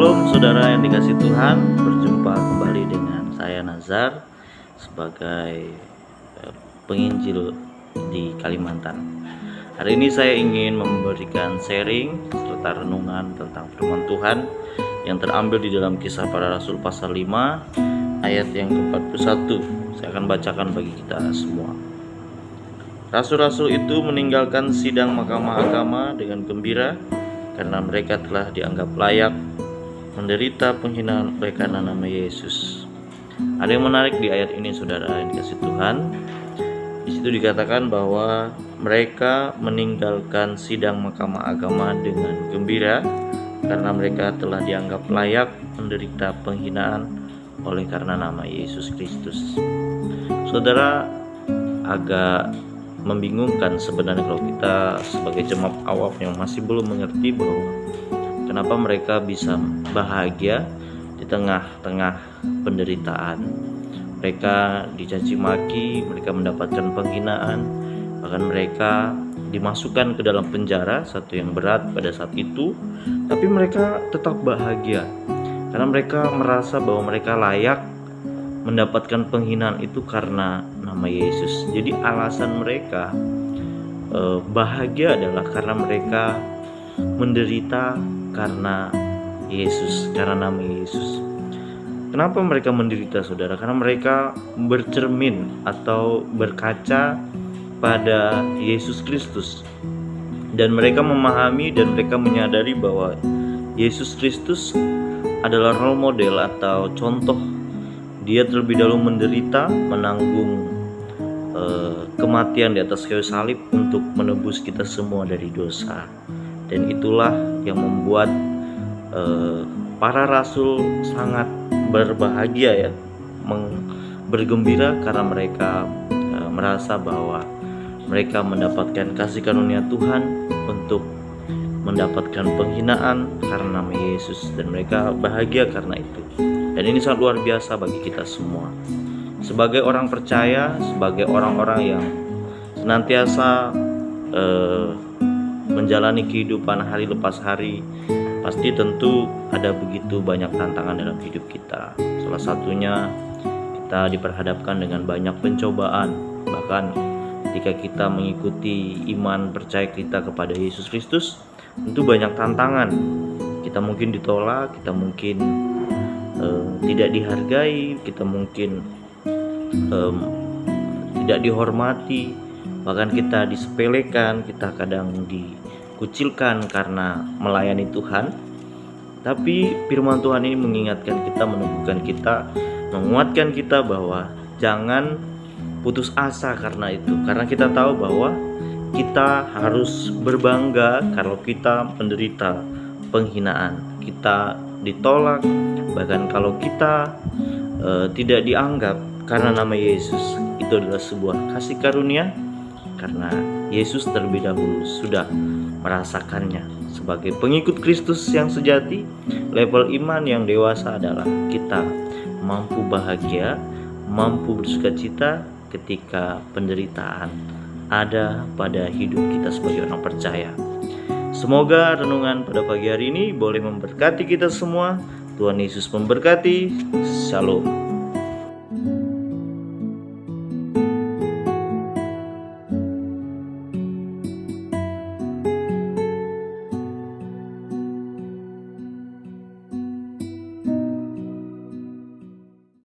Shalom saudara yang dikasih Tuhan, berjumpa kembali dengan saya Nazar sebagai penginjil di Kalimantan. Hari ini saya ingin memberikan sharing serta renungan tentang firman Tuhan yang terambil di dalam Kisah Para Rasul pasal 5 ayat yang ke-41. Saya akan bacakan bagi kita semua. Rasul-rasul itu meninggalkan sidang mahkamah agama dengan gembira karena mereka telah dianggap layak menderita penghinaan oleh karena nama Yesus. Ada yang menarik di ayat ini saudara yang dikasih Tuhan. Di situ dikatakan bahwa mereka meninggalkan sidang mahkamah agama dengan gembira karena mereka telah dianggap layak menderita penghinaan oleh karena nama Yesus Kristus. Saudara, agak membingungkan sebenarnya kalau kita sebagai jemaat awam yang masih belum mengerti bahwa kenapa mereka bisa bahagia di tengah-tengah penderitaan. Mereka dicaci maki, mereka mendapatkan penghinaan, bahkan mereka dimasukkan ke dalam penjara, satu yang berat pada saat itu, tapi mereka tetap bahagia karena mereka merasa bahwa mereka layak mendapatkan penghinaan itu karena nama Yesus. Jadi alasan mereka bahagia adalah karena mereka menderita karena Yesus, karena nama Yesus. Kenapa mereka menderita saudara? Karena mereka bercermin atau berkaca pada Yesus Kristus, dan mereka memahami dan mereka menyadari bahwa Yesus Kristus adalah role model atau contoh. Dia terlebih dahulu menderita, menanggung kematian di atas kayu salib untuk menebus kita semua dari dosa. Dan itulah yang membuat para rasul sangat berbahagia ya, bergembira karena mereka merasa bahwa mereka mendapatkan kasih karunia Tuhan untuk mendapatkan penghinaan karena nama Yesus, dan mereka bahagia karena itu. Dan ini sangat luar biasa bagi kita semua. Sebagai orang percaya, sebagai orang-orang yang senantiasa menjalani kehidupan hari lepas hari, pasti tentu ada begitu banyak tantangan dalam hidup kita. Salah satunya kita diperhadapkan dengan banyak pencobaan. Bahkan ketika kita mengikuti iman percaya kita kepada Yesus Kristus, tentu banyak tantangan. Kita mungkin ditolak, kita mungkin tidak dihargai, kita mungkin tidak dihormati, bahkan kita disepelekan, kita kadang dikucilkan karena melayani Tuhan. Tapi firman Tuhan ini mengingatkan kita, meneguhkan kita, menguatkan kita bahwa jangan putus asa karena itu. Karena kita tahu bahwa kita harus berbangga kalau kita menderita penghinaan, kita ditolak, bahkan kalau kita tidak dianggap karena nama Yesus. Itu adalah sebuah kasih karunia karena Yesus terlebih dahulu sudah merasakannya. Sebagai pengikut Kristus yang sejati, level iman yang dewasa adalah kita mampu bahagia, mampu bersukacita ketika penderitaan ada pada hidup kita sebagai orang percaya. Semoga renungan pada pagi hari ini boleh memberkati kita semua. Tuhan Yesus memberkati. Shalom.